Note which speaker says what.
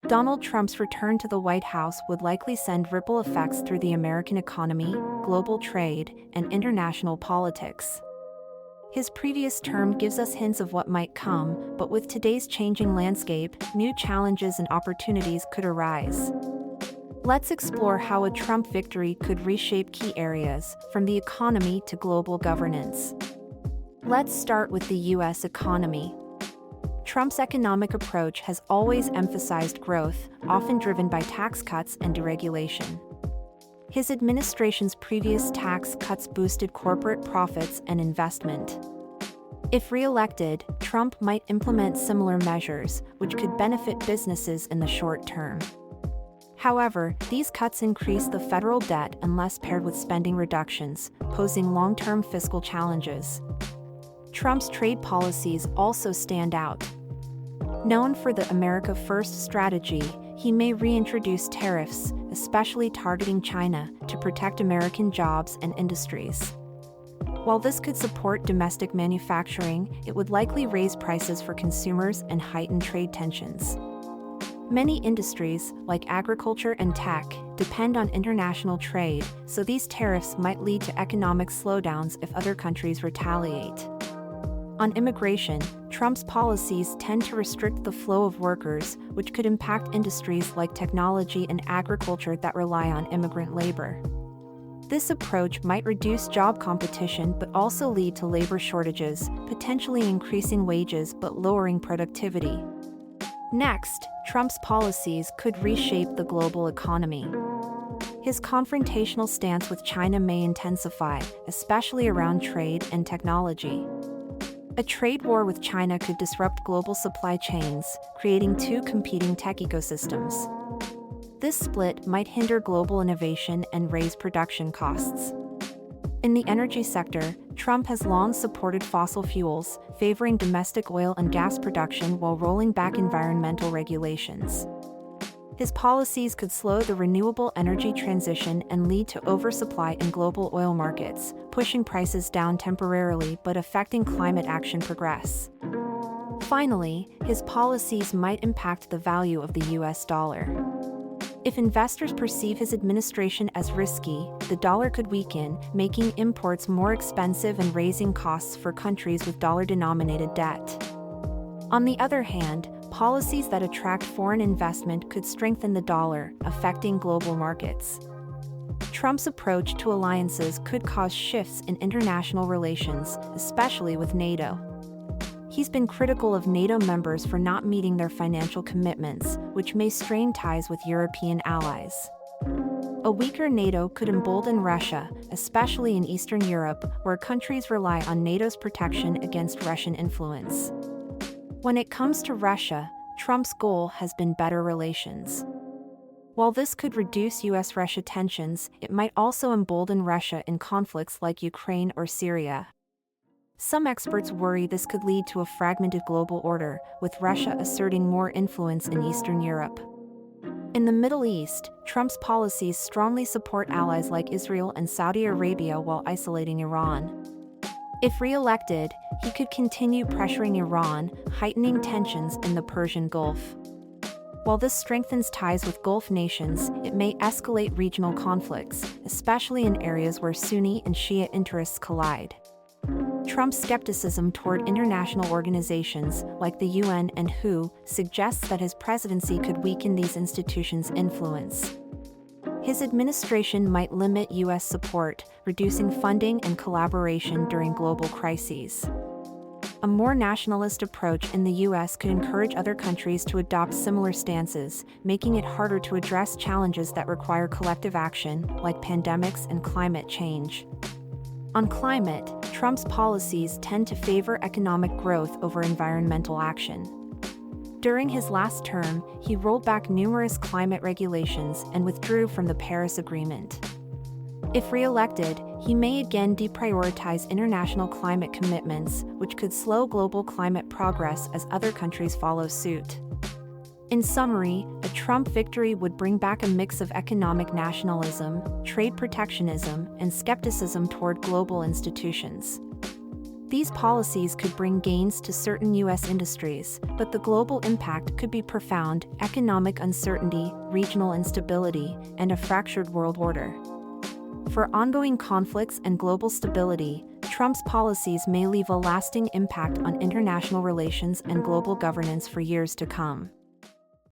Speaker 1: Donald Trump's return to the White House would likely send ripple effects through the American economy, global trade, and international politics. His previous term gives us hints of what might come, but with today's changing landscape, new challenges and opportunities could arise. Let's explore how a Trump victory could reshape key areas, from the economy to global governance. Let's start with the U.S. economy. Trump's economic approach has always emphasized growth, often driven by tax cuts and deregulation. His administration's previous tax cuts boosted corporate profits and investment. If re-elected, Trump might implement similar measures, which could benefit businesses in the short term. However, these cuts increase the federal debt unless paired with spending reductions, posing long-term fiscal challenges. Trump's trade policies also stand out. Known for the America First strategy, he may reintroduce tariffs, especially targeting China, to protect American jobs and industries. While this could support domestic manufacturing, it would likely raise prices for consumers and heighten trade tensions. Many industries, like agriculture and tech, depend on international trade, so these tariffs might lead to economic slowdowns if other countries retaliate. On immigration, Trump's policies tend to restrict the flow of workers, which could impact industries like technology and agriculture that rely on immigrant labor. This approach might reduce job competition but also lead to labor shortages, potentially increasing wages but lowering productivity. Next, Trump's policies could reshape the global economy. His confrontational stance with China may intensify, especially around trade and technology. A trade war with China could disrupt global supply chains, creating two competing tech ecosystems. This split might hinder global innovation and raise production costs. In the energy sector, Trump has long supported fossil fuels, favoring domestic oil and gas production while rolling back environmental regulations. His policies could slow the renewable energy transition and lead to oversupply in global oil markets, pushing prices down temporarily but affecting climate action progress. Finally, his policies might impact the value of the U.S. dollar. If investors perceive his administration as risky, the dollar could weaken, making imports more expensive and raising costs for countries with dollar-denominated debt. On the other hand, policies that attract foreign investment could strengthen the dollar, affecting global markets. Trump's approach to alliances could cause shifts in international relations, especially with NATO. He's been critical of NATO members for not meeting their financial commitments, which may strain ties with European allies. A weaker NATO could embolden Russia, especially in Eastern Europe, where countries rely on NATO's protection against Russian influence. When it comes to Russia, Trump's goal has been better relations. While this could reduce U.S.-Russia tensions, it might also embolden Russia in conflicts like Ukraine or Syria. Some experts worry this could lead to a fragmented global order, with Russia asserting more influence in Eastern Europe. In the Middle East, Trump's policies strongly support allies like Israel and Saudi Arabia while isolating Iran. If re-elected, he could continue pressuring Iran, heightening tensions in the Persian Gulf. While this strengthens ties with Gulf nations, it may escalate regional conflicts, especially in areas where Sunni and Shia interests collide. Trump's skepticism toward international organizations, like the UN and WHO, suggests that his presidency could weaken these institutions' influence. His administration might limit U.S. support, reducing funding and collaboration during global crises. A more nationalist approach in the U.S. could encourage other countries to adopt similar stances, making it harder to address challenges that require collective action, like pandemics and climate change. On climate, Trump's policies tend to favor economic growth over environmental action. During his last term, he rolled back numerous climate regulations and withdrew from the Paris Agreement. If re-elected, he may again deprioritize international climate commitments, which could slow global climate progress as other countries follow suit. In summary, a Trump victory would bring back a mix of economic nationalism, trade protectionism, and skepticism toward global institutions. These policies could bring gains to certain U.S. industries, but the global impact could be profound: economic uncertainty, regional instability, and a fractured world order. For ongoing conflicts and global stability, Trump's policies may leave a lasting impact on international relations and global governance for years to come.